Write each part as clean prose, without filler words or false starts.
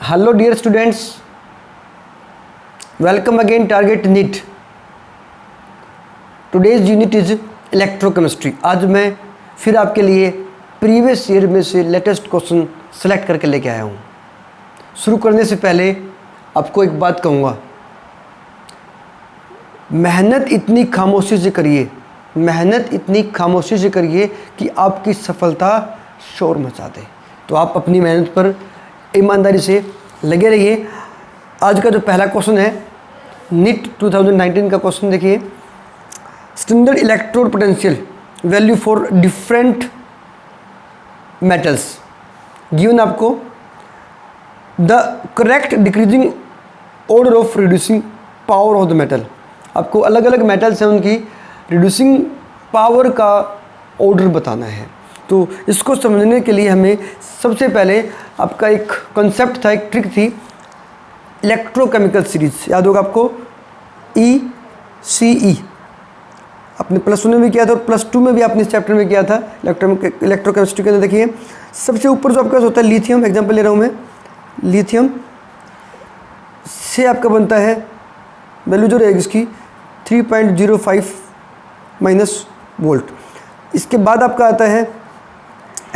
Hello dear students, welcome again target NEET. Today's unit is electrochemistry. आज मैं फिर आपके लिए प्रीवियस ईयर में से लेटेस्ट क्वेश्चन सेलेक्ट करके लेके आया हूँ। शुरू करने से पहले आपको एक बात कहूँगा, मेहनत इतनी खामोशी से करिए, मेहनत इतनी खामोशी से करिए कि आपकी सफलता शोर मचा दे। तो आप अपनी मेहनत पर ईमानदारी से लगे रहिए। आज का जो पहला क्वेश्चन है नीट 2019 का क्वेश्चन देखिए, standard electrode potential value for different metals given आपको, the correct decreasing order of reducing power of the metal. आपको अलग अलग मेटल्स हैं उनकी रिड्यूसिंग पावर का ऑर्डर बताना है। तो इसको समझने के लिए हमें सबसे पहले आपका एक कॉन्सेप्ट था, एक ट्रिक थी, इलेक्ट्रोकेमिकल सीरीज याद होगा आपको, ECE आपने +1 में भी किया था और +2 में भी आपने इस चैप्टर में किया था इलेक्ट्रोकेमिस्ट्री के अंदर। देखिए सबसे ऊपर जो आपके पास होता है लिथियम, एग्जांपल ले रहा हूँ मैं, लिथियम से आपका बनता है वैल्यू जो रहेगी इसकी 3.05 माइनस वोल्ट। इसके बाद आपका आता है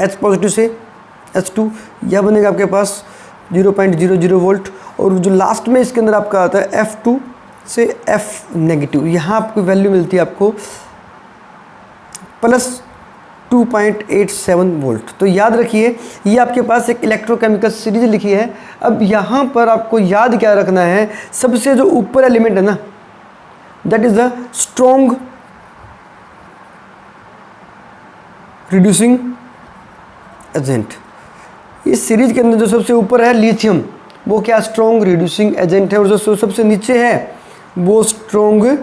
H पॉजिटिव से H2, यह बनेगा आपके पास 0.00 वोल्ट। और जो लास्ट में इसके अंदर आपका आता है F2 से F नेगेटिव, यहाँ आपको वैल्यू मिलती है आपको +2.87 वोल्ट। तो याद रखिए ये आपके पास एक इलेक्ट्रोकेमिकल सीरीज लिखी है। अब यहाँ पर आपको याद क्या रखना है, सबसे जो ऊपर एलिमेंट है ना, that is the strong reducing agent. इस सीरीज के अंदर जो सबसे ऊपर है लिथियम, वो क्या स्ट्रॉन्ग रिड्यूसिंग एजेंट है, और जो सबसे नीचे है वो स्ट्रॉन्ग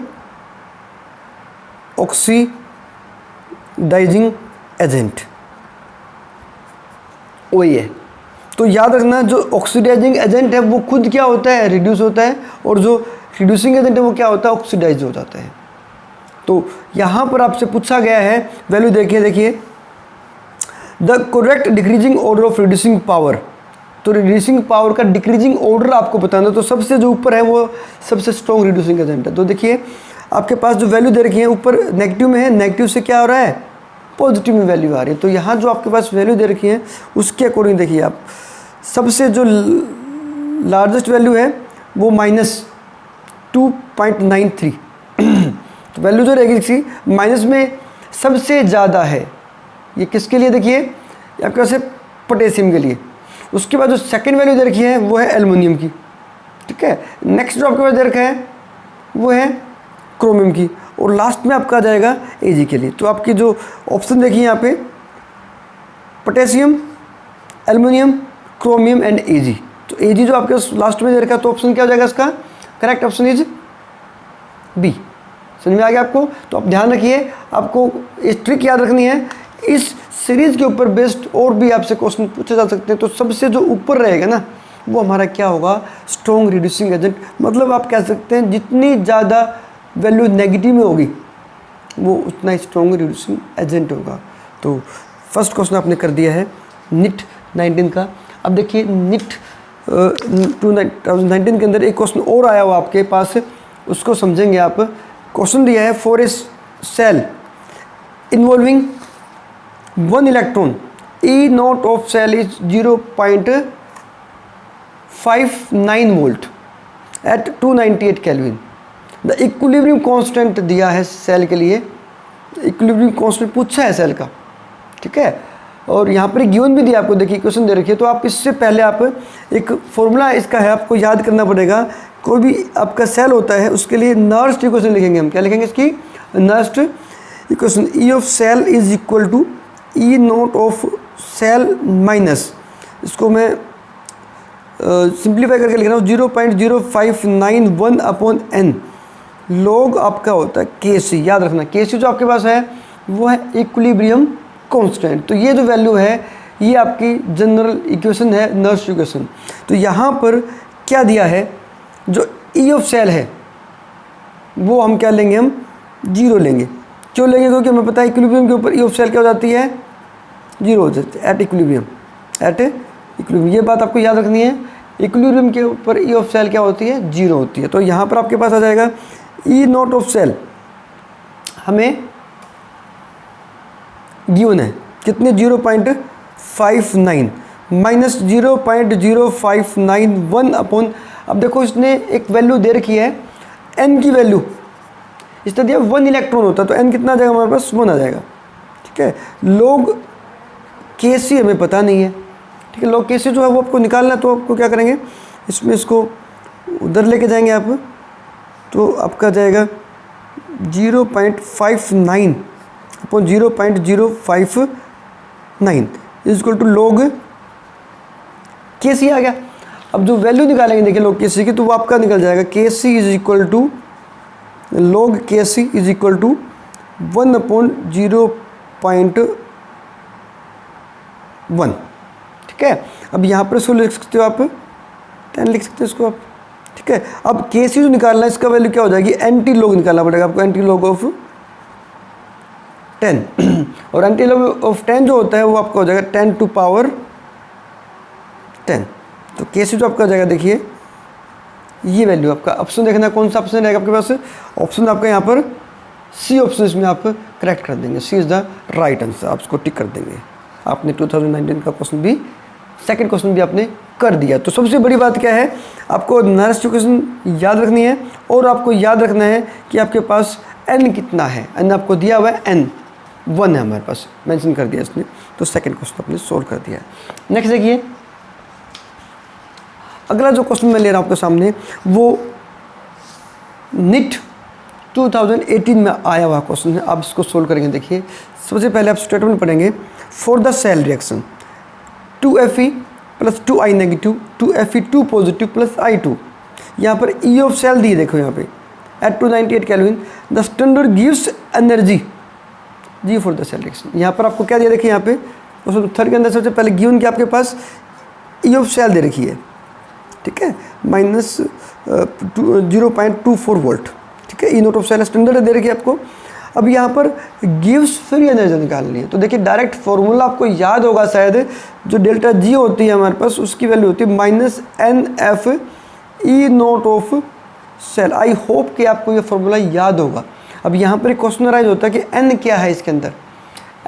ऑक्सीडाइजिंग एजेंट, वही है। तो याद रखना जो ऑक्सीडाइजिंग एजेंट है वो खुद क्या होता है, रिड्यूस होता है, और जो रिड्यूसिंग एजेंट है वो क्या होता है, ऑक्सीडाइज हो जाता है। तो यहाँ पर आपसे पूछा गया है वैल्यू, देखिए the correct decreasing order of reducing power. तो रिड्यूसिंग पावर का डिक्रीजिंग ऑर्डर आपको बताना, तो सबसे जो ऊपर है वो सबसे स्ट्रॉन्ग रिड्यूसिंग एजेंट है। तो देखिए आपके पास जो वैल्यू दे रखी है, ऊपर नेगेटिव में है, नेगेटिव से क्या हो रहा है, पॉजिटिव में वैल्यू आ रही है। तो यहाँ जो आपके पास वैल्यू दे रखी है उसके अकॉर्डिंग देखिए आप, सबसे जो लार्जेस्ट वैल्यू है वो -2.93 तो वैल्यू जो रहेगी इसकी माइनस में सबसे ज़्यादा है, ये किसके लिए, देखिए आपके पास है पोटेशियम के लिए। उसके बाद जो सेकंड वैल्यू दे रखी है वो है एल्युमिनियम की, ठीक है। नेक्स्ट जो आपके पास दे रखा है वो है क्रोमियम की, और लास्ट में आपका आ जाएगा Ag के लिए। तो आपकी जो ऑप्शन देखिए यहाँ पे potassium, aluminium, chromium and Ag। तो Ag जो आपके लास्ट में दे रखा है, तो ऑप्शन क्या हो जाएगा इसका, करेक्ट ऑप्शन इज B। समझ में आ गया आपको। तो आप ध्यान रखिए, आपको इस ट्रिक याद रखनी है। इस सीरीज के ऊपर बेस्ड और भी आपसे क्वेश्चन पूछे जा सकते हैं। तो सबसे जो ऊपर रहेगा ना वो हमारा क्या होगा, स्ट्रॉन्ग रिड्यूसिंग एजेंट। मतलब आप कह सकते हैं जितनी ज़्यादा वैल्यू नेगेटिव में होगी वो उतना ही स्ट्रॉन्ग रिड्यूसिंग एजेंट होगा। तो फर्स्ट क्वेश्चन आपने कर दिया है नीट 19 का। अब देखिए नीट 2019 के अंदर एक क्वेश्चन और आया हुआ आपके पास, उसको समझेंगे आप। क्वेश्चन दिया है for a cell involving 1 electron, E0 of cell is 0.59 volt at 298 kelvin. The equilibrium constant दिया है सेल के लिए, इक्विलिब्रियम कांस्टेंट पूछा है सेल का, ठीक है। और यहाँ पर गिवन भी दिया आपको, देखिए क्वेश्चन दे रखिए। तो आप इससे पहले आप एक फॉर्मूला इसका है, आपको याद करना पड़ेगा। कोई भी आपका सेल होता है उसके लिए नर्स्ट इक्वेशन लिखेंगे हम, क्या लिखेंगे इसकी, Nernst equation. E of cell is equal to E0 of cell minus, इसको मैं सिंप्लीफाई करके लिख रहा हूँ, 0.0591 अपॉन n लॉग आपका होता है Kc। याद रखना Kc जो आपके पास है वो है इक्विलिब्रियम कांस्टेंट। तो ये जो वैल्यू है ये आपकी जनरल इक्वेशन है, नर्स इक्वेशन। तो यहाँ पर क्या दिया है, जो E ऑफ सेल है वो हम क्या लेंगे, हम 0 लेंगे। क्यों लेंगे, क्योंकि हमें पता है इक्विलिब्रियम के ऊपर E ऑफ सेल क्या हो जाती है, 0 हो जाती है एट इक्विलिब्रियम, एट इक्विलिब्रियम। ये बात आपको याद रखनी है इक्विलिब्रियम के ऊपर ई ऑफ सेल क्या होती है, 0 होती है। तो यहाँ पर आपके पास आ जाएगा ई नॉट ऑफ सेल हमें गिवन है कितने, 0.59 माइनस 0.0591 अपॉन, अब देखो इसने एक वैल्यू दे रखी है n की वैल्यू, इसने दिया 1 इलेक्ट्रॉन होता है तो n कितना आ जाएगा हमारे पास, 1 आ जाएगा। ठीक है, log Kc हमें पता नहीं है। ठीक है, log Kc जो है वो आपको निकालना है, तो आपको क्या करेंगे, इसमें इसको उधर लेके जाएंगे आप, तो आपका जाएगा 0.59 upon 0.059 is equal to log Kc आ गया। अब जो वैल्यू निकालेंगे देखिए log Kc की, तो वो आपका निकल जाएगा Kc is equal to log Kc is equal to 1 upon 0.1। ठीक है, अब यहाँ पर इसको लिख सकते हो आप 10 लिख सकते हो इसको आप। ठीक है, अब Kc जो निकालना है इसका वैल्यू क्या हो जाएगी, एंटी लॉग निकालना पड़ेगा आपको, एंटी लॉग ऑफ 10 और एंटी लॉग ऑफ 10 जो होता है वो आपका हो जाएगा 10 टू पावर 10। तो Kc जो आपका हो जाएगा देखिए ये वैल्यू, आपका ऑप्शन देखना कौन सा ऑप्शन रहेगा आपके पास, ऑप्शन आपका यहाँ पर सी ऑप्शन, इसमें आप करेक्ट कर देंगे, सी इज़ द राइट आंसर, आप उसको टिक कर देंगे। आपने 2019 का क्वेश्चन भी, सेकंड क्वेश्चन भी आपने कर दिया। तो सबसे बड़ी बात क्या है, आपको नर्स क्वेश्चन याद रखनी है और आपको याद रखना है कि आपके पास n कितना है, n आपको दिया हुआ है n 1 है हमारे पास, मेंशन कर दिया इसने, तो सेकंड क्वेश्चन आपने सोल्व कर दिया है। नेक्स्ट देखिए, अगला जो क्वेश्चन मैं ले रहा हूँ आपके सामने वो NIT 2018 में आया हुआ क्वेश्चन है। आप इसको सोल्व करेंगे। देखिए सबसे पहले आप स्टेटमेंट पढ़ेंगे, for the cell reaction 2Fe plus 2I negative 2Fe2 positive plus I2, यहाँ पर ई ऑफ सेल दी, देखो यहाँ पे एट 298 केल्विन, द स्टैंडर्ड गिव्स energy G for the cell reaction. यहाँ पर आपको क्या दिया, देखिए यहाँ पे क्वेश्चन थर्ड के अंदर सबसे पहले गिवन कि आपके पास ई ऑफ सेल दे रखी है। ठीक है, माइनस 0.24 वोल्ट। ठीक है, ई नोट ऑफ सेल स्टैंडर्ड दे रखी है आपको। अब यहाँ पर गिव्स फ्री एनर्जी निकालनी है, तो देखिए डायरेक्ट फॉर्मूला आपको याद होगा शायद, जो डेल्टा जी होती है हमारे पास उसकी वैल्यू होती है minus NF E naught of cell. I hope कि आपको ये फॉर्मूला याद होगा। अब यहाँ पर एक क्वेश्चन राइज होता है कि n क्या है इसके अंदर,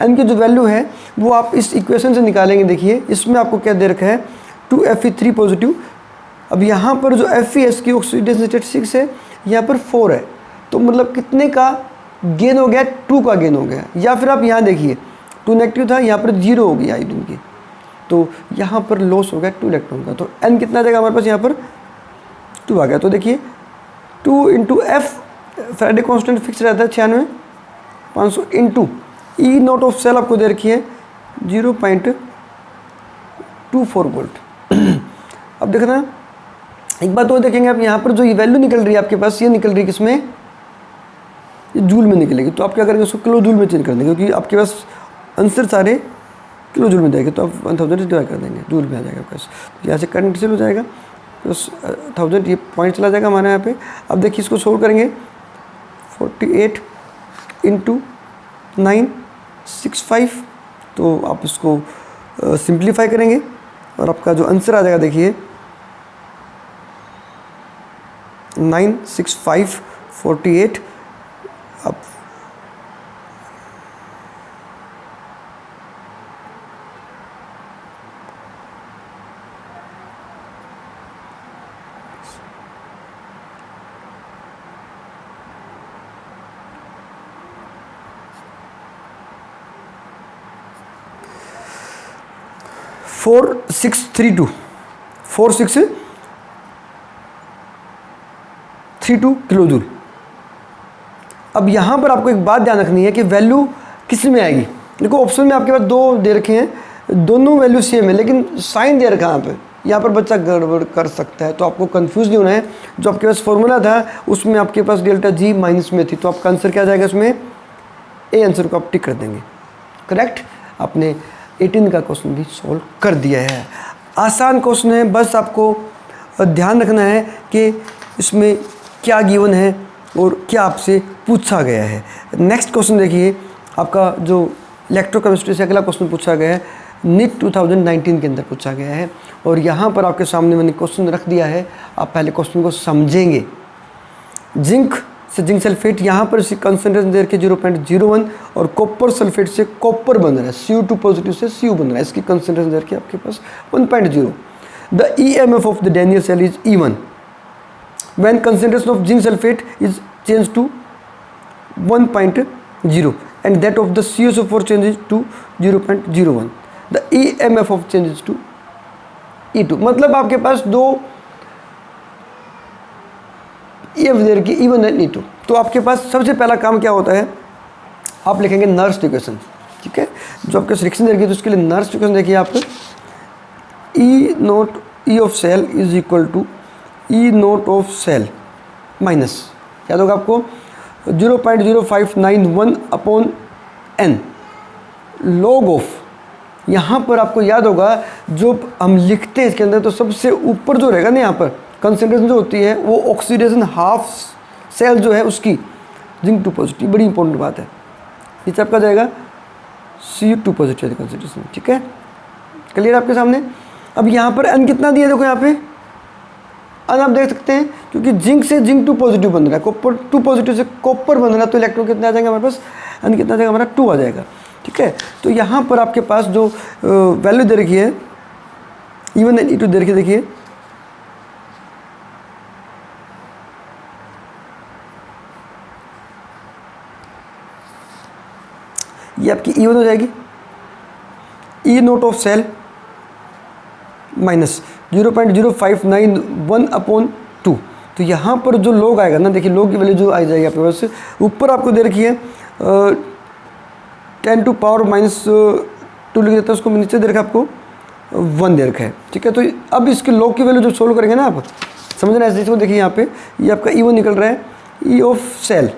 n की जो वैल्यू है वो आप इस इक्वेशन से निकालेंगे। देखिए इसमें आपको क्या दे रखा है, 2Fe3 पॉजिटिव। अब यहाँ पर जो Fe है इसकी ऑक्सीडेशन स्टेट 6 है, यहाँ पर 4 है, तो मतलब कितने का गेन हो गया, 2 का गेन हो गया। या फिर आप यहाँ देखिए 2 नेगेटिव था, यहाँ पर 0 हो गई आयोडीन की, तो यहाँ पर लॉस हो गया 2 इलेक्ट्रॉन का। तो n कितना आ जाएगा हमारे पास, यहाँ पर 2 आ गया। तो देखिए 2 into F, Faraday constant fix रहता है 96,500 into E naught of cell आपको दे रखी है 0.24 वोल्ट। अब देखना एक बात और देखेंगे आप, यहाँ पर जो ये वैल्यू निकल रही है आपके पास, ये निकल रही है किसमें, ये जूल में निकलेगी। तो आप क्या करेंगे, उसको किलो जूल में चेंज कर देंगे, क्योंकि आपके पास आंसर सारे किलो जूल में जाएंगे। तो आप 1000 डिवाइड कर देंगे, जूल में आ जाएगा आपके पास। तो यहाँ से करंट सेल हो जाएगा, तो 1000 ये पॉइंट चला जाएगा हमारे यहाँ पे। अब देखिए इसको सोल्व करेंगे, 48 इंटू 965, तो आप इसको सिंप्लीफाई करेंगे और आपका जो आंसर आ जाएगा देखिए 96548। अब फोर 4632 किलो जूल। अब यहाँ पर आपको एक बात ध्यान रखनी है कि वैल्यू किस में आएगी। देखो ऑप्शन में आपके पास 2 दे रखे हैं, दोनों वैल्यू सेम है, लेकिन साइन दे रखा है यहाँ पर बच्चा गड़बड़ कर सकता है। तो आपको कंफ्यूज नहीं होना है, जो आपके पास फॉर्मूला था उसमें आपके पास डेल्टा जी माइनस में थी, तो आपका आंसर क्या जाएगा, उसमें ए आंसर को आप टिक कर देंगे। करेक्ट, आपने 18 का क्वेश्चन भी सॉल्व कर दिया है। आसान क्वेश्चन है, बस आपको ध्यान रखना है कि इसमें क्या गिवन है और क्या आपसे पूछा गया है। नेक्स्ट क्वेश्चन देखिए, आपका जो इलेक्ट्रोकेमिस्ट्री से अगला क्वेश्चन पूछा गया है, नीट 2019 के अंदर पूछा गया है। और यहाँ पर आपके सामने मैंने क्वेश्चन रख दिया है, आप पहले क्वेश्चन को समझेंगे। जिंक से जिंक सल्फेट, यहाँ पर इसकी कंसंट्रेशन दे रखी है 0.01 और कॉपर सल्फेट से कॉपर बन रहा है, Cu2 पॉजिटिव से Cu बन रहा है, इसकी कंसंट्रेशन दे रखी है आपके पास 1.0। The EMF of the Daniell cell is E1 when concentration of zinc sulfate is changed to 1.0 and that of the CSO4 changes to 0.01. The EMF of changes to E2। मतलब आपके पास दो EF दे रखी E1 and E2। तो आपके पास सबसे पहला काम क्या होता है, आप लिखेंगे नर्स इक्वेशन। ठीक है, जो आपके रिएक्शन दे रखी है तो उसके लिए नर्स इक्वेशन देखिए आप, E naught E of cell is equal to E naught of cell minus, याद होगा आपको 0.0591 अपॉन N लॉग ऑफ, यहाँ पर आपको याद होगा जो हम लिखते हैं इसके अंदर तो सबसे ऊपर जो रहेगा ना यहाँ पर कंसंट्रेशन जो होती है वो ऑक्सीडेशन हाफ सेल जो है उसकी जिंक 2 पॉजिटिव, बड़ी इंपॉर्टेंट बात है। नीचे आपका जाएगा Cu2 पॉजिटिव कंसंट्रेशन। ठीक है, क्लियर आपके सामने। अब यहाँ पर N कितना दिया, देखो यहाँ पे N आप देख सकते हैं, क्योंकि जिंक से जिंक 2 पॉजिटिव बन रहा है, कॉपर 2 पॉजिटिव से कॉपर बन रहा है, तो इलेक्ट्रॉन कितना आ जाएगा हमारे पास, N कितना आ जाएगा हमारा 2 आ जाएगा। ठीक है, तो यहाँ पर आपके पास जो वैल्यू दे रखी है E1 एंड E2 दे रखी है, देखिए ये आपकी E1 हो जाएगी, E naught of cell minus 0.0591 upon 2। तो यहाँ पर जो लॉग आएगा ना, देखिए लॉग की वैल्यू जो आ जाएगी आपके पास, ऊपर आपको दे रखी है 10 टू पावर माइनस 2 लिख देता है उसको, नीचे दे रखा आपको 1 दे रखा है। ठीक है, तो अब इसके लॉग की वैल्यू जो सोल्व करेंगे ना आप, समझना ऐसे, इसको देखिए यहाँ पे ये आपका E1 निकल रहा है E of cell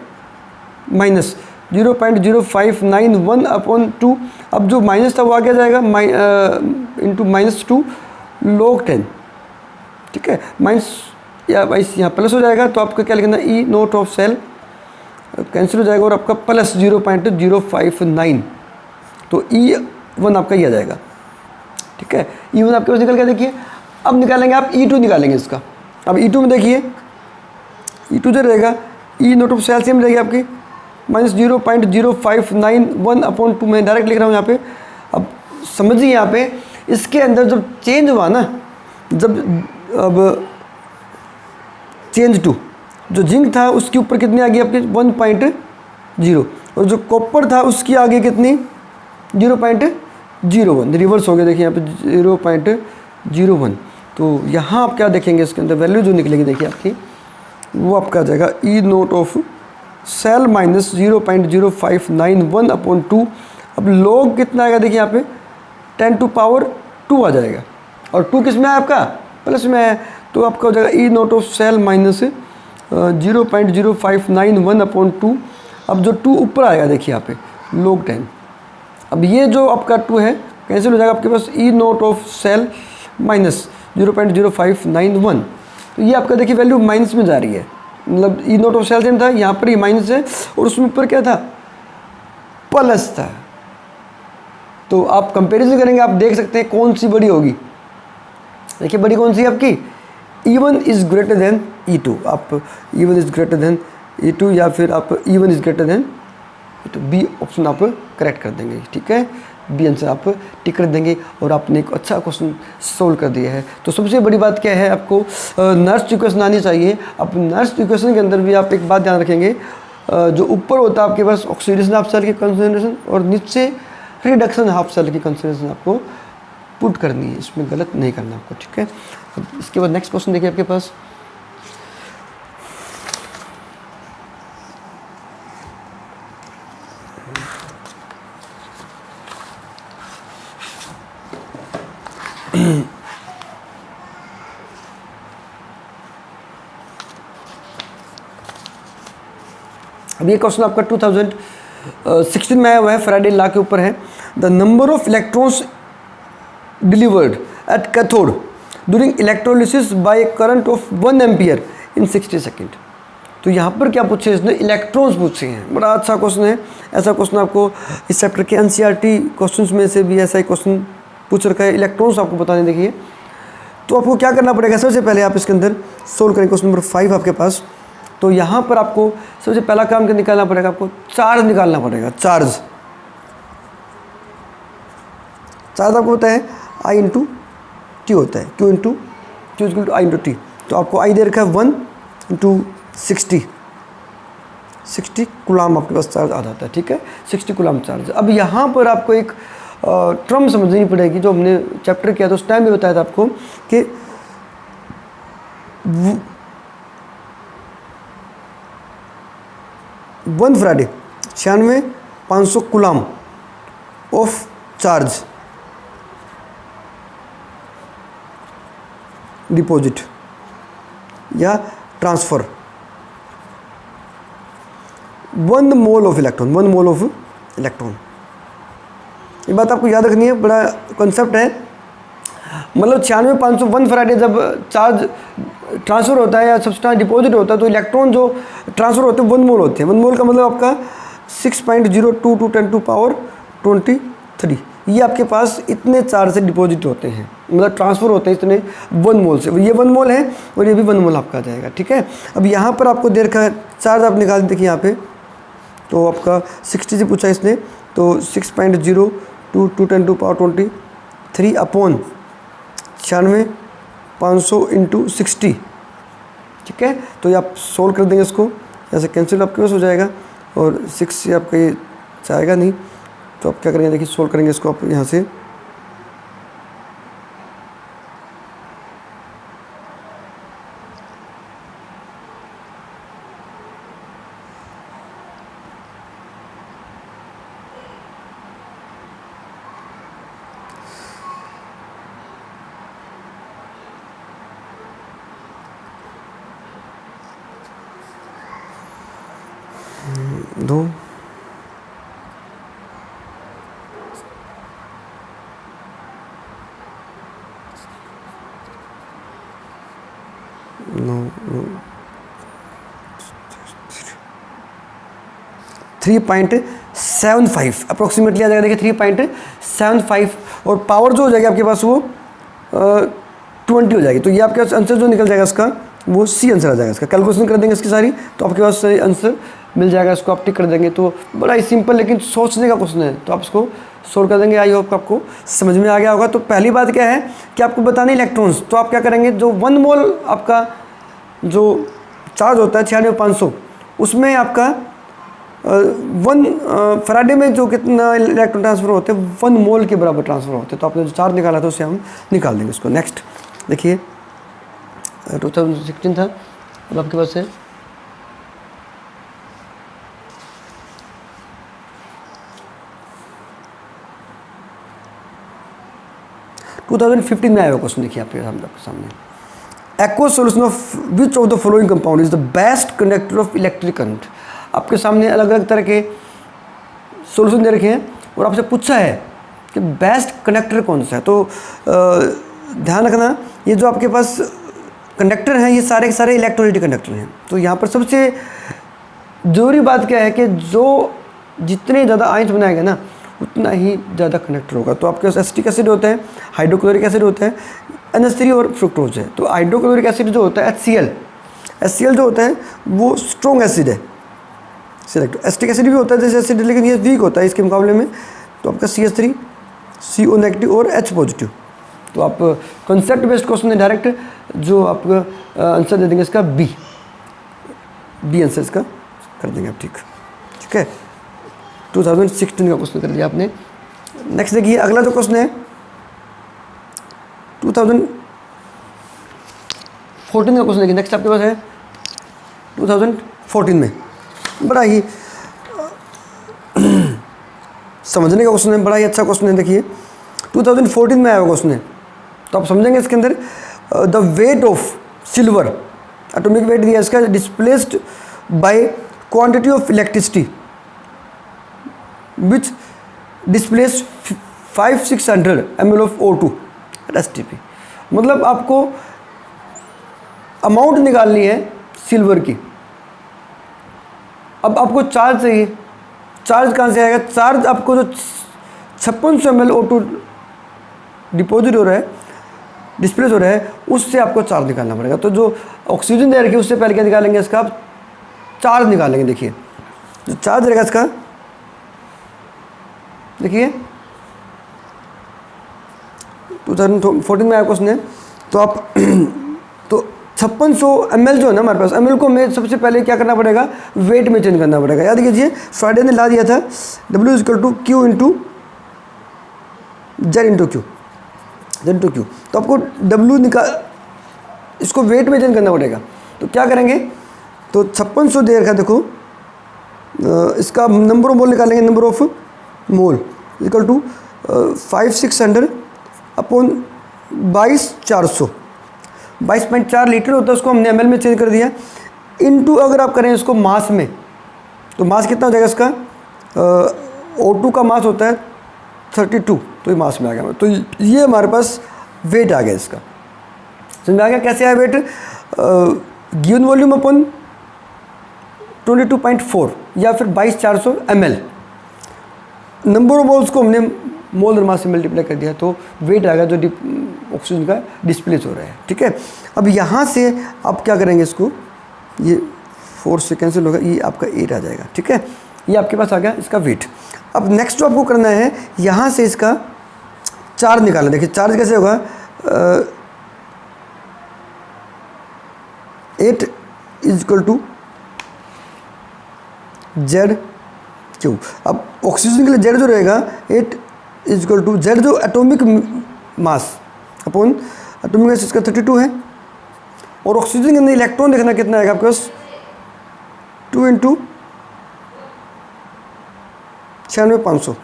minus 0.0591 upon 2। अब जो माइनस था वो आगे जाएगा इंटू -2 log 10। ठीक है, माइनस या यहाँ प्लस हो जाएगा, तो आपका क्या लिखना E naught of cell cancel हो जाएगा और आपका प्लस 0.059, तो E1 आपका ये आ जाएगा। ठीक है, E1 आपके पास निकल गया। देखिए अब निकालेंगे आप E2 निकालेंगे इसका। अब E2 में देखिए E2 जो रहेगा E naught of cell same रहेगी आपकी माइनस 0.0591 अपॉन 2, मैं डायरेक्ट लिख रहा हूँ यहाँ पे। अब समझिए यहाँ पे इसके अंदर जब चेंज हुआ ना, जब अब चेंज टू जो जिंक था उसके ऊपर कितनी आ गई आपकी 1.0 और जो कॉपर था उसकी आगे कितनी 0.01, रिवर्स हो गया। देखिए यहाँ पे 0.01। तो यहाँ आप क्या देखेंगे इसके अंदर वैल्यू जो निकलेगी, देखिए आपकी वो आपका आ जाएगा E naught of cell minus 0.0591 upon 2। अब लॉग कितना आएगा, देखिए यहाँ पे 10 टू पावर 2 आ जाएगा, और 2 किस में है आपका प्लस में है, तो आपका हो जाएगा E naught of cell minus 0.0591 upon 2। अब जो 2 ऊपर आएगा देखिए यहाँ पे log 10। अब ये जो आपका 2 है कैंसिल हो जाएगा, आपके पास E naught of cell minus 0.0591। तो ये आपका देखिए वैल्यू माइनस में जा रही है, मतलब E naught of cell same था, यहाँ पर ये माइनस है और उसमें ऊपर क्या था प्लस था। तो आप कंपैरिजन करेंगे, आप देख सकते हैं कौन सी बड़ी होगी। देखिए बड़ी कौन सी है आपकी, E1 is greater than E2। आप E1 is greater than E2 या फिर आप E1 is greater than E2, B option आप करेक्ट कर देंगे। ठीक है, बी आंसर आप टिक कर देंगे और आपने एक अच्छा क्वेश्चन सोल्व कर दिया है। तो सबसे बड़ी बात क्या है, आपको नर्स इक्वेशन आनी चाहिए। अब नर्स इक्वेशन के अंदर भी आप एक बात ध्यान रखेंगे, जो ऊपर होता है आपके पास ऑक्सीडेशन हाफ सेल की कंसंट्रेशन और नीचे रिडक्शन हाफ सेल की कंसंट्रेशन आपको पुट करनी है, इसमें गलत नहीं करना आपको। ठीक है, अब इसके बाद नेक्स्ट क्वेश्चन देखिए आपके पास, अब ये क्वेश्चन आपका 2016 में आया हुआ है, फ्राइडे लॉ के ऊपर है। The number of electrons delivered at cathode during electrolysis by current of 1 ampere in 60 second. तो यहाँ पर क्या पूछे इसने, इलेक्ट्रॉन्स पूछे हैं। बड़ा अच्छा क्वेश्चन है, ऐसा क्वेश्चन आपको इस चैप्टर के NCERT क्वेश्चंस में से भी ऐसा ही क्वेश्चन पूछ रखा है, इलेक्ट्रॉन्स आपको बताने। देखिए तो आपको क्या करना पड़ेगा, सबसे पहले आप इसके अंदर सोल्व करेंगे क्वेश्चन नंबर 5 आपके पास। तो यहाँ पर आपको सबसे पहला काम क्या निकालना पड़ेगा, आपको चार्ज निकालना पड़ेगा। चार्ज आपको पता है I इंटू टी होता है, Q into Q equal to I into T. तो आपको I दे रखा है 1 इंटू 60 कूलाम आपके पास चार्ज आ जाता है, ठीक है, 60 कूलाम चार्ज। अब यहाँ पर आपको एक टर्म समझनी पड़ेगी जो हमने चैप्टर किया था उस टाइम भी बताया था आपको कि 1 Faraday 96,500 coulomb of charge deposit या transfer 1 mole of electron, 1 mole of electron. ये बात आपको याद रखनी है, बड़ा कॉन्सेप्ट है। मतलब 96,500 1 फराडे जब चार्ज ट्रांसफ़र होता है या सब्सटेंस डिपॉजिट होता है तो इलेक्ट्रॉन जो ट्रांसफ़र होते हैं 1 मोल होते हैं। 1 मोल का मतलब आपका 6.02 × 10⁻23। ये आपके पास इतने चार्ज से डिपॉजिट होते हैं, मतलब ट्रांसफ़र होते हैं इतने 1 मोल से। ये 1 मोल है और ये भी 1 मोल आपका आ जाएगा, ठीक है। अब यहाँ पर आपको दे रखा है चार्ज, आप निकाल देखिए यहाँ पे, तो आपका 60 से पूछा इसने, तो 6.02 × 10⁻23 अपॉन 96,500 × 60, ठीक है। तो ये आप सोल्व कर देंगे इसको, यहाँ से कैंसिल आपके पास हो जाएगा और 6 से आपका ये जाएगा नहीं। तो आप क्या करेंगे, देखिए सोल्व करेंगे इसको आप यहाँ से, दो 3.75 अप्रोक्सीमेटली आ जाएगा। देखिए 3.75 और पावर जो हो जाएगी आपके पास वो 20 हो जाएगी। तो ये आपके पास आंसर जो निकल जाएगा इसका वो सी आंसर आ जाएगा। इसका कैलकुलेशन कर देंगे इसकी सारी, तो आपके पास सही आंसर मिल जाएगा। इसको आप टिक कर देंगे। तो बड़ा ही सिंपल लेकिन सोचने का क्वेश्चन है, तो आप इसको सोल्व कर देंगे। आई होप आपको समझ में आ गया होगा। तो पहली बात क्या है कि आपको बताने इलेक्ट्रॉन्स, तो आप क्या करेंगे, जो 1 मोल आपका जो चार्ज होता है 96,500, उसमें आपका 1 फराडे में जो कितना इलेक्ट्रॉन ट्रांसफर होते हैं 1 मोल के बराबर ट्रांसफर होते हैं। तो आपने जो चार्ज निकाला था उसे हम निकाल देंगे इसको। नेक्स्ट देखिए 2016 था, अब आपके पास है 2015 में आया हुआ क्वेश्चन। देखिए आपके सामने, aqueous solution of which of the following compound is the best conductor of electric current. आपके सामने अलग अलग तरह के सॉल्यूशन दे रखे हैं और आपसे पूछा है कि बेस्ट कंडक्टर कौन सा है। तो ध्यान रखना, ये जो आपके पास कंडक्टर हैं ये सारे के सारे इलेक्ट्रोलाइटिक कंडक्टर हैं। तो यहाँ पर सबसे ज़रूरी बात क्या है कि जो जितने ज़्यादा आयंस बनाएगा ना उतना ही ज़्यादा कंडक्टर होगा। तो आपके पास एसिटिक एसिड होता है, हाइड्रोक्लोरिक एसिड होता है, NH3 और फ्रुक्टोज है। तो हाइड्रोक्लोरिक एसिड जो होता है HCl जो होता है वो स्ट्रॉन्ग एसिड है। सिलेक्ट एसिटिक एसिड भी होता है जैसे एसिड, लेकिन ये वीक होता है इसके मुकाबले में। तो आपका CH3 CO नेगेटिव और H पॉजिटिव। तो आप कंसेप्ट बेस्ड क्वेश्चन है डायरेक्ट, जो आपका आंसर दे देंगे इसका बी आंसर इसका कर देंगे आप। ठीक है, 2016 का क्वेश्चन कर दिया आपने। नेक्स्ट देखिए अगला जो क्वेश्चन है 2014 का क्वेश्चन। देखिए नेक्स्ट आपके पास है 2014 में, बड़ा ही समझने का क्वेश्चन है, बड़ा ही अच्छा क्वेश्चन है। देखिए 2014 में आया हुआ क्वेश्चन है, तो आप समझेंगे इसके अंदर the weight of silver, atomic weight दिया इसका, displaced by quantity of electricity which displace 500-600 ml of O2 at STP। मतलब आपको अमाउंट निकालनी है सिल्वर की। अब आपको चार्ज चाहिए, चार्ज कहाँ से आएगा? चार्ज आपको जो 5600 ml O2 डिपॉजिट हो रहा है, डिस्प्लेस हो रहा है, उससे आपको चार्ज निकालना पड़ेगा। तो जो ऑक्सीजन दे रखी है उससे पहले क्या निकालेंगे, इसका आप चार्ज निकालेंगे। देखिए जो चार्ज रहेगा इसका, देखिए 2014 में आया क्वेश्चन है। तो आप तो 5600 ml जो है ना हमारे पास, ml को हमें सबसे पहले क्या करना पड़ेगा, वेट में चेंज करना पड़ेगा। याद कीजिए फ्राइडे ने ला दिया था W = Q × Z × Q। तो आपको W इसको वेट में चेंज करना पड़ेगा। तो क्या करेंगे, तो 5600 दे रखा, देखो इसका नंबर ऑफ मोल निकालेंगे, number of mole = 5600 upon 22,400, 22.4 litre होता है, उसको हमने ml में चेंज कर दिया। इनटू अगर आप करें इसको मास में, तो मास कितना हो जाएगा इसका, O2 का मास होता है 32, तो ये मास में आ गया। तो ये हमारे पास वेट आ गया इसका, समझ में आ गया कैसे आया वेट, गिवन वॉल्यूम अपॉन 22.4 या फिर 22,400 ml। नंबर ऑफ मोल्स को हमने मोल और मास से मल्टीप्लाई कर दिया, तो वेट आ गया जो ऑक्सीजन का डिस्प्लेस हो रहा है। ठीक है, अब यहाँ से आप क्या करेंगे, इसको ये 4 से कैंसिल होगा, ये आपका 8 आ जाएगा। ठीक है, ये आपके पास आ गया इसका वेट। अब नेक्स्ट जो आपको करना है, यहाँ से इसका चार्ज निकालना। देखिए चार्ज कैसे होगा, 8 = Z/Q। अब ऑक्सीजन के लिए Z जो रहेगा 8 = Z जो atomic mass upon atomic mass इसका 32 है, और ऑक्सीजन के अंदर इलेक्ट्रॉन देखना कितना आएगा आपके पास, 2 × 96,500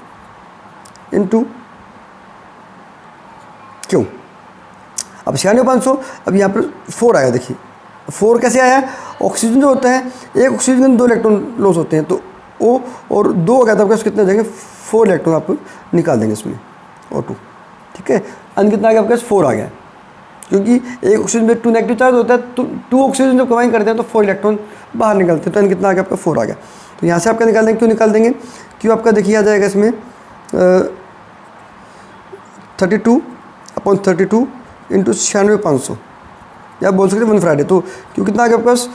× Q। अब 96,500, अब यहाँ पर 4 आया। देखिए 4 कैसे आया, ऑक्सीजन जो होता है, एक ऑक्सीजन के अंदर 2 इलेक्ट्रॉन लॉस होते हैं, तो O और 2 हो गया था आपके पास, कितने आ जाएंगे, 4 इलेक्ट्रॉन आप निकाल देंगे इसमें, O2। ठीक है, अंत कितना आ गया आपके पास, 4 आ गया, क्योंकि एक ऑक्सीजन में 2 नेगेटिव चार्ज होता है, तो 2 ऑक्सीजन जब कंबाइन करते हैं तो 4 इलेक्ट्रॉन बाहर निकलते हैं, तो अंत कितना आ गया आपका, 4 आ गया। तो यहाँ से आपका निकाल देंगे, क्यों निकाल देंगे, क्यों आपका देखिए आ जाएगा इसमें 32 अपॉन 32 × 96,500, या बोल सकते 1 फ्राइडे। तो क्यों कितना आ गया आपके पास,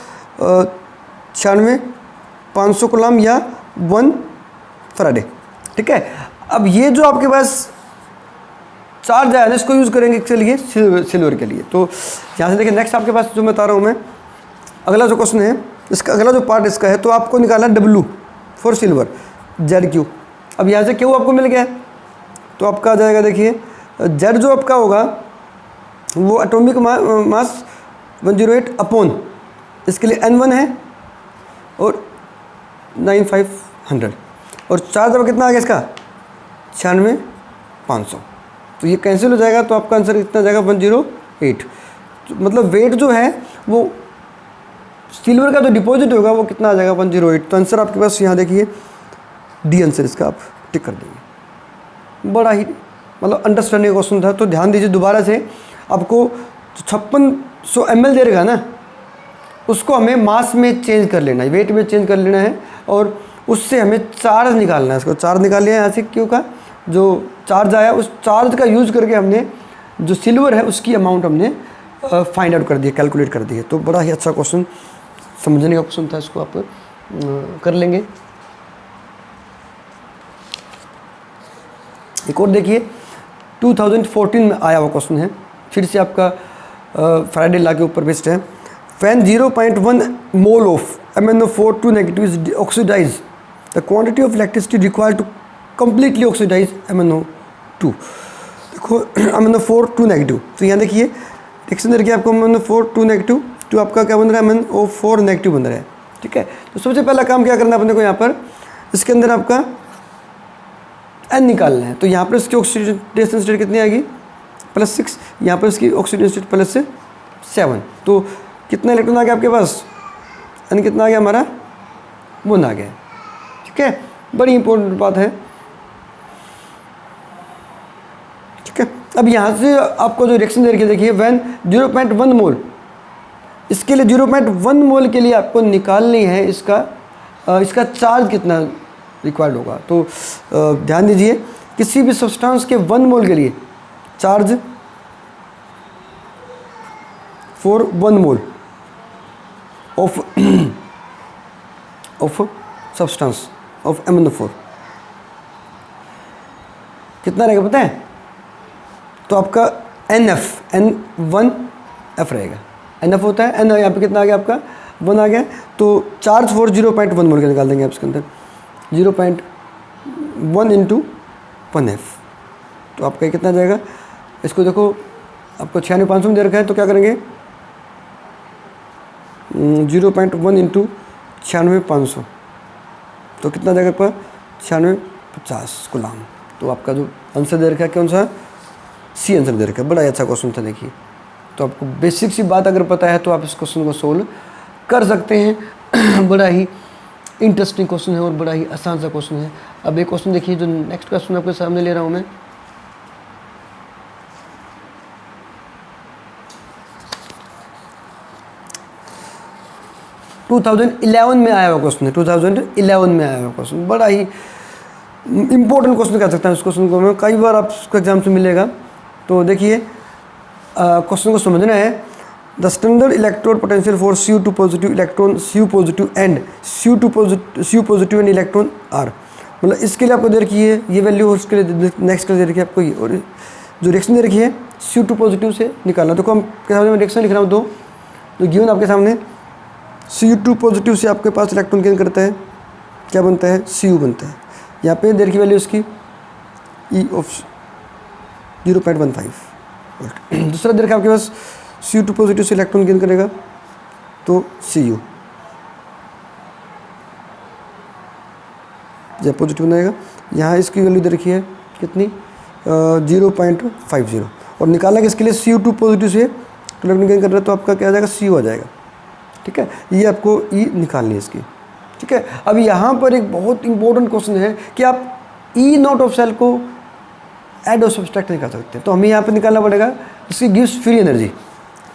96,500 कूलम या 1 फ्राइडे। ठीक है, अब ये जो आपके पास चार्ज आया ना, इसको यूज़ करेंगे इसके लिए, सिल्वर के लिए। तो यहाँ से देखिए नेक्स्ट आपके पास जो मैं बता रहा हूँ मैं, अगला जो क्वेश्चन है, इसका अगला जो पार्ट इसका है, तो आपको निकालना W फॉर सिल्वर, Z/Q। अब यहाँ से Q आपको मिल गया, तो आपका आ जाएगा, देखिए Z जो आपका होगा वो एटॉमिक मास 108 अपॉन, इसके लिए N1 है और 9500, और चार्ज अब कितना आ गया इसका, 96,500। तो ये कैंसिल हो जाएगा, तो आपका आंसर कितना जाएगा, 108। तो मतलब वेट जो है वो सिल्वर का जो डिपॉजिट होगा वो कितना आ जाएगा, 108। तो आंसर आपके पास यहाँ देखिए डी आंसर इसका आप टिक कर देंगे। बड़ा ही मतलब अंडरस्टैंडिंग क्वेश्चन था, तो ध्यान दीजिए दोबारा से। आपको 5600 ml दे रहेगा ना, उसको हमें मास में चेंज कर लेना है, वेट में चेंज कर लेना है, और उससे हमें चार्ज निकालना है। इसको चार्ज निकाल लिया यहाँ से, क्यों का जो चार्ज आया, उस चार्ज का यूज़ करके हमने जो सिल्वर है उसकी अमाउंट हमने फाइंड आउट कर दी, कैलकुलेट कर दी है। तो बड़ा ही अच्छा क्वेश्चन, समझने का क्वेश्चन था, इसको आप कर लेंगे। एक और देखिए 2014 में आया हुआ क्वेश्चन है, फिर से आपका फ्राइडे लॉ के ऊपर बेस्ड है। When 0.1 mole of MnO4 negative is oxidized, the quantity of electricity required to completely oxidize MnO2। देखो MnO4 नेगेटिव, तो यहाँ देखिए रिएक्शन देखिए आपको MnO4 नेगेटिव, तो आपका क्या बन रहा है, MnO4 नेगेटिव बन रहा है। ठीक है, तो सबसे पहला काम क्या करना है अपने को, यहाँ पर इसके अंदर आपका N निकालना है। तो यहाँ पर इसकी ऑक्सीडेशन स्टेट कितनी आएगी, +6, यहाँ पर इसकी ऑक्सीडेशन स्टेट +7। तो कितना इलेक्ट्रॉन आ गया आपके पास, N कितना आ गया हमारा, 1 आ गया। ठीक है, बड़ी इंपॉर्टेंट बात है। ठीक है, अब यहाँ से आपको जो रिएक्शन दे रखी है देखिए, व्हेन 0.1 मोल, इसके लिए 0.1 मोल के लिए आपको निकालनी है इसका चार्ज कितना रिक्वायर्ड होगा। तो ध्यान दीजिए, किसी भी सब्सटेंस के 1 मोल के लिए charge for 1 mole of substance of MnO4 कितना रहेगा पता है? तो आपका N1F रहेगा। NF होता है N, यहाँ पे कितना आ गया आपका 1 आ गया। तो चार्ज फॉर 0.1 मोल के निकाल देंगे आप इसके अंदर 0.1 इंटू 1F। तो आपका कितना जाएगा? इसको देखो आपको 96,500 में दे रखा है, तो क्या करेंगे 0.1 इंटू 96,500 तो कितना जाएगा आपका 9650 गुलाम। तो आपका जो आंसर दे रखा है कौन सा? सी आंसर दे रखा है। बड़ा अच्छा क्वेश्चन था देखिए। तो आपको बेसिक सी बात अगर पता है तो आप इस क्वेश्चन को सोल्व कर सकते हैं। बड़ा ही इंटरेस्टिंग क्वेश्चन है और बड़ा ही आसान सा क्वेश्चन है। अब एक क्वेश्चन देखिए, जो नेक्स्ट क्वेश्चन आपके सामने ले रहा हूँ मैं। टू 2011 में आया हुआ क्वेश्चन है। 2011 में आया हुआ क्वेश्चन, बड़ा ही इंपॉर्टेंट क्वेश्चन कह सकता हूँ इस क्वेश्चन को मैं। कई बार आपको एग्जाम से मिलेगा। तो देखिए क्वेश्चन को समझना है। The standard electrode potential for Cu2 positive electron Cu positive and Cu positive and electron are, मतलब इसके लिए आपको दे रखी है ये वैल्यू, और इसके लिए नेक्स्ट के लिए दे रखी है आपको ये, और जो रिएक्शन दे रखी है Cu2 पॉजिटिव से निकालना। तो हम के सामने मैं रिएक्शन लिख रहा हूँ, दो जो गिवन आपके सामने Cu2 पॉजिटिव से आपके पास इलेक्ट्रॉन गेन करता है, क्या बनता है? Cu बनता है। यहाँ पे देर की वैल्यू इसकी E ऑफ 0.15 वोल्ट। दूसरा देर का आपके पास Cu2 पॉजिटिव से इलेक्ट्रॉन गेन करेगा तो Cu जब पॉजिटिव बनाएगा। यहाँ इसकी वैल्यू दे रखी है कितनी 0.50, और निकालना किसके लिए? Cu2 पॉजिटिव से इलेक्ट्रॉन गेन कर रहा है तो आपका क्या आ जाएगा? Cu आ जाएगा। ठीक है, ये आपको E निकालनी है इसकी। ठीक है, अब यहाँ पर एक बहुत इंपॉर्टेंट क्वेश्चन है कि आप E नॉट ऑफ सेल को ऐड और सब्सट्रैक्ट नहीं कर सकते, तो हमें यहाँ पे निकालना पड़ेगा इसकी गिव्स फ्री एनर्जी।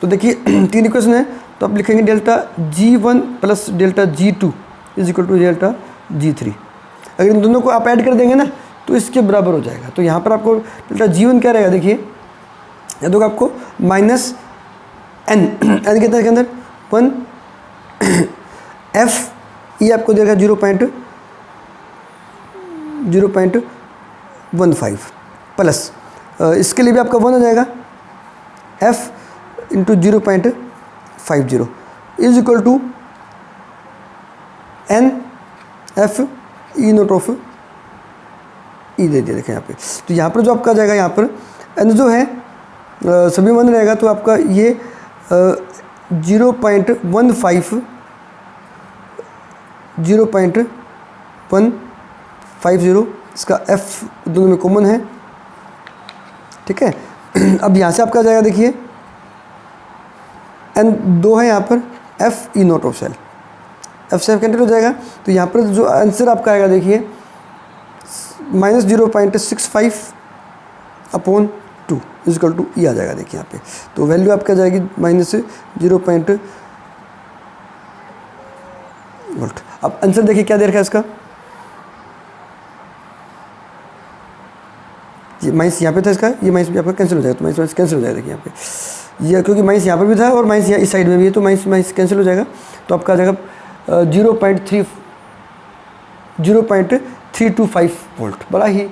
तो देखिए 3 इक्वेशन है, तो आप लिखेंगे delta G1 plus delta G2 is equal to delta G3। अगर इन दोनों को आप ऐड कर देंगे ना तो इसके बराबर हो जाएगा। तो यहाँ पर आपको डेल्टा G1 क्या रहेगा? देखिए या तो आपको माइनस N कितना है इसके अंदर 1 F, ये आपको देगा 0.15 प्लस इसके लिए भी आपका 1 हो जाएगा F into 0.50 is equal to N F E naught of E दे दिया देखें यहाँ पे। तो यहाँ पर जो आपका जाएगा, यहाँ पर N जो है सभी 1 रहेगा, तो आपका ये 0.15 इसका F दोनों में कॉमन है। ठीक है, अब यहाँ से आपका जाएगा देखिए N 2 है यहाँ पर F E naught of cell, F से कैंसिल हो जाएगा। तो यहाँ पर जो आंसर आपका आएगा देखिए minus 0.65 upon 2 is equal to E आ जाएगा। देखिए यहाँ पे तो वैल्यू आपका जाएगी माइनस 0. वोल्ट। अब आंसर देखिए क्या दे रखा है इसका, ये माइनस यहाँ पे था इसका, ये माइनस भी आपका कैंसिल हो जाएगा। तो माइनस कैंसिल हो जाएगा देखिए यहाँ पे, ये क्योंकि माइनस यहाँ पे भी था और माइनस यहाँ इस साइड में भी है, तो माइनस माइनस कैंसिल हो जाएगा। तो आपका आ जाएगा 0.325 वोल्ट। बड़ा ही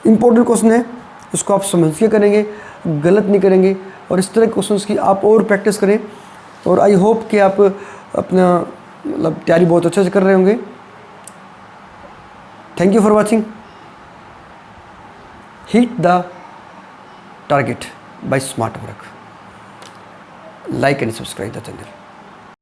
इंपॉर्टेंट क्वेश्चन है, इसको आप समझ के करेंगे, गलत नहीं करेंगे। और इस तरह के क्वेश्चंस की आप और प्रैक्टिस करें, और आई होप कि आप अपना मतलब तैयारी बहुत अच्छे से कर रहे होंगे। Thank you for watching. Hit the target by smart work. Like and subscribe the channel.